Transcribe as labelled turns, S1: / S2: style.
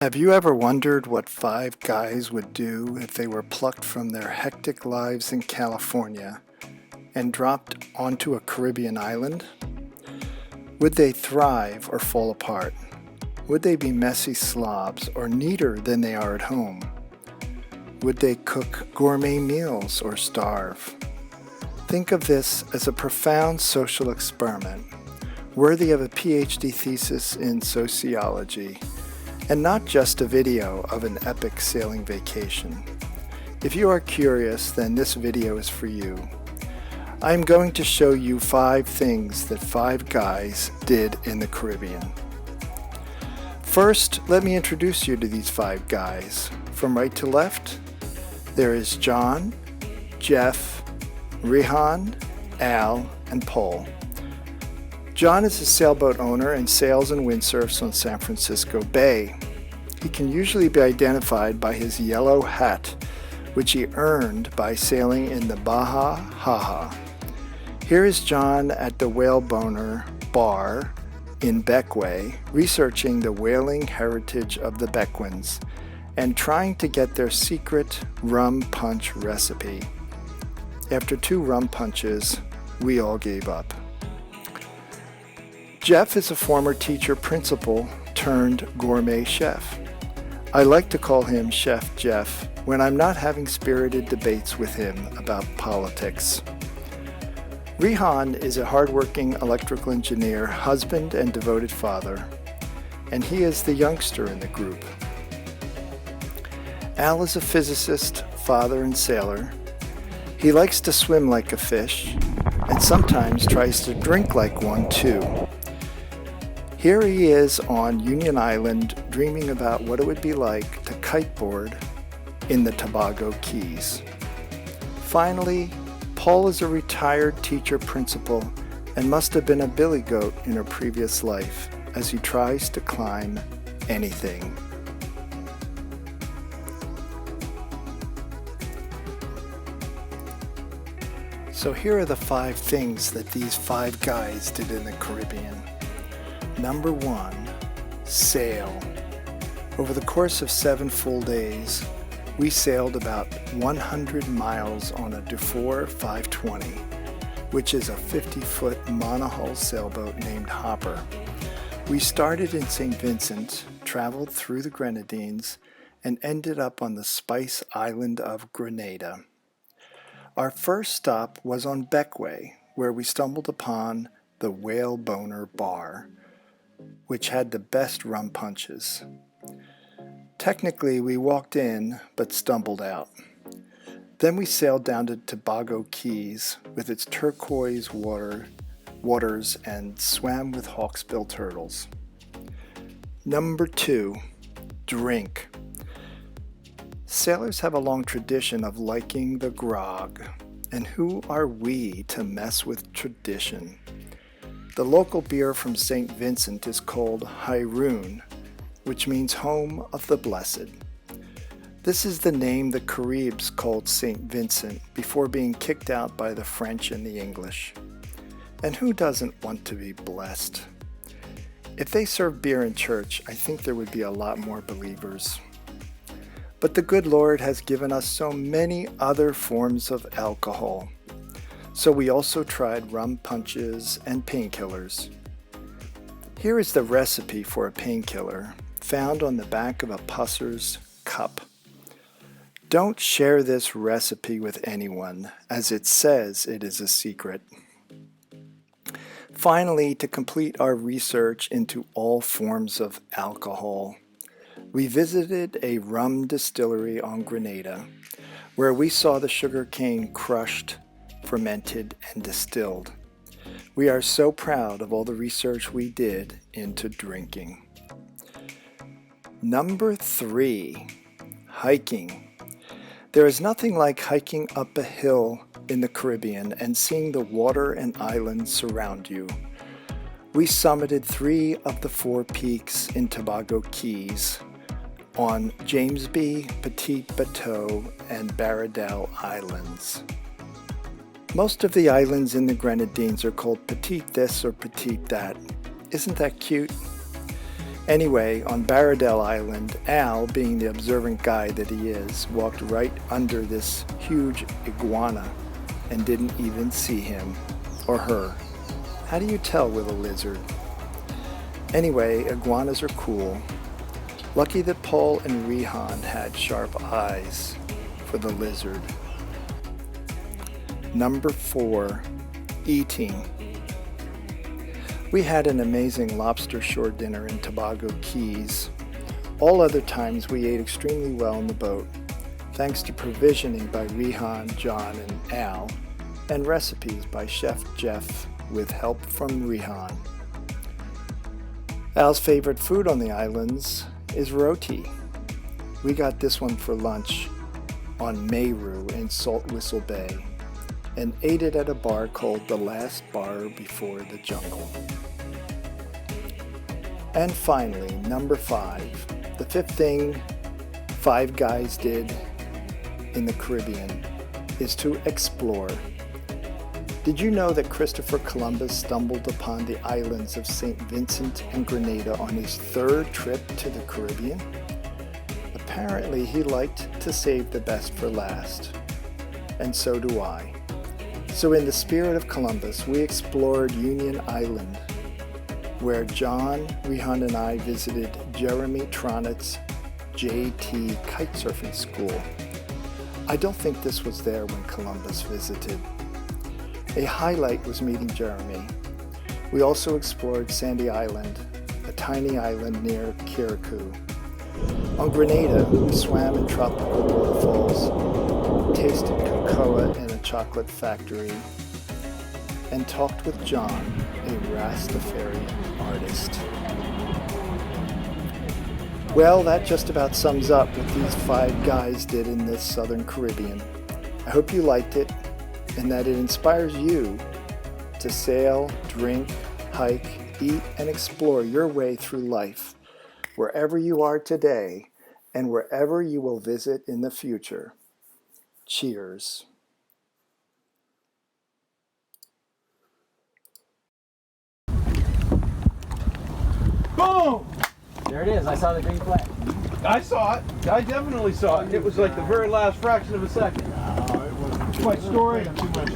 S1: Have you ever wondered what five guys would do if they were plucked from their hectic lives in California and dropped onto a Caribbean island? Would they thrive or fall apart? Would they be messy slobs or neater than they are at home? Would they cook gourmet meals or starve? Think of this as a profound social experiment, worthy of a PhD thesis in sociology, and not just a video of an epic sailing vacation. If you are curious, then this video is for you. I am going to show you 5 things that 5 guys did in the Caribbean. First, let me introduce you to these 5 guys. From right to left, there is John, Jeff, Rehan, Al, and Paul. John is a sailboat owner and sails and windsurfs on San Francisco Bay. He can usually be identified by his yellow hat, which he earned by sailing in the Baja Haha. Here is John at the Whaleboner Bar in Bequia, researching the whaling heritage of the Bequans and trying to get their secret rum punch recipe. After 2 rum punches, we all gave up. Jeff is a former teacher principal turned gourmet chef. I like to call him Chef Jeff when I'm not having spirited debates with him about politics. Rehan is a hardworking electrical engineer, husband, and devoted father, and he is the youngster in the group. Al is a physicist, father, and sailor. He likes to swim like a fish, and sometimes tries to drink like one too. Here he is on Union Island dreaming about what it would be like to kiteboard in the Tobago Keys. Finally, Paul is a retired teacher principal and must have been a billy goat in a previous life as he tries to climb anything. So here are the 5 things that these 5 guys did in the Caribbean. Number 1, sail. Over the course of 7 full days, we sailed about 100 miles on a Dufour 520, which is a 50-foot monohull sailboat named Hopper. We started in St. Vincent, traveled through the Grenadines, and ended up on the Spice Island of Grenada. Our first stop was on Bequia, where we stumbled upon the Whaleboner Bar, which had the best rum punches. Technically, we walked in, but stumbled out. Then we sailed down to Tobago Keys with its turquoise waters and swam with hawksbill turtles. Number 2, drink. Sailors have a long tradition of liking the grog, and who are we to mess with tradition? The local beer from St. Vincent is called Hyroon, which means home of the blessed. This is the name the Caribs called St. Vincent before being kicked out by the French and the English. And who doesn't want to be blessed? If they served beer in church, I think there would be a lot more believers. But the good Lord has given us so many other forms of alcohol. So we also tried rum punches and painkillers. Here is the recipe for a painkiller, found on the back of a pusser's cup. Don't share this recipe with anyone, as it says it is a secret. Finally, to complete our research into all forms of alcohol, we visited a rum distillery on Grenada, where we saw the sugar cane crushed, fermented, and distilled. We are so proud of all the research we did into drinking. Number 3, hiking. There is nothing like hiking up a hill in the Caribbean and seeing the water and islands surround you. We summited 3 of the 4 peaks in Tobago Keys on Jamesby, Petit Bateau, and Baradel Islands. Most of the islands in the Grenadines are called Petit this or Petit that. Isn't that cute? Anyway, on Baradell Island, Al, being the observant guy that he is, walked right under this huge iguana and didn't even see him or her. How do you tell with a lizard? Anyway, iguanas are cool. Lucky that Paul and Rehan had sharp eyes for the lizard. Number 4, eating. We had an amazing lobster shore dinner in Tobago Keys. All other times we ate extremely well on the boat, thanks to provisioning by Rehan, John, and Al, and recipes by Chef Jeff with help from Rehan. Al's favorite food on the islands is roti. We got this one for lunch on Meru in Salt Whistle Bay and ate it at a bar called The Last Bar Before the Jungle. And finally, number 5, the 5th thing 5 guys did in the Caribbean is to explore. Did you know that Christopher Columbus stumbled upon the islands of St. Vincent and Grenada on his 3rd trip to the Caribbean? Apparently, he liked to save the best for last, and so do I. So in the spirit of Columbus, we explored Union Island, where John, Rehan, and I visited Jeremy Tronitz's JT Kitesurfing School. I don't think this was there when Columbus visited. A highlight was meeting Jeremy. We also explored Sandy Island, a tiny island near Kirikou. On Grenada, we swam in tropical waterfalls, tasted cocoa in a chocolate factory, and talked with John, a Rastafarian artist. Well, that just about sums up what these 5 guys did in the Southern Caribbean. I hope you liked it and that it inspires you to sail, drink, hike, eat, and explore your way through life, wherever you are today and wherever you will visit in the future. Cheers.
S2: Boom!
S3: There it is. I saw the green flag.
S2: I saw it. I definitely saw it. It was like the very last fraction of a second.
S4: No, it wasn't.
S2: My story.
S4: Too much.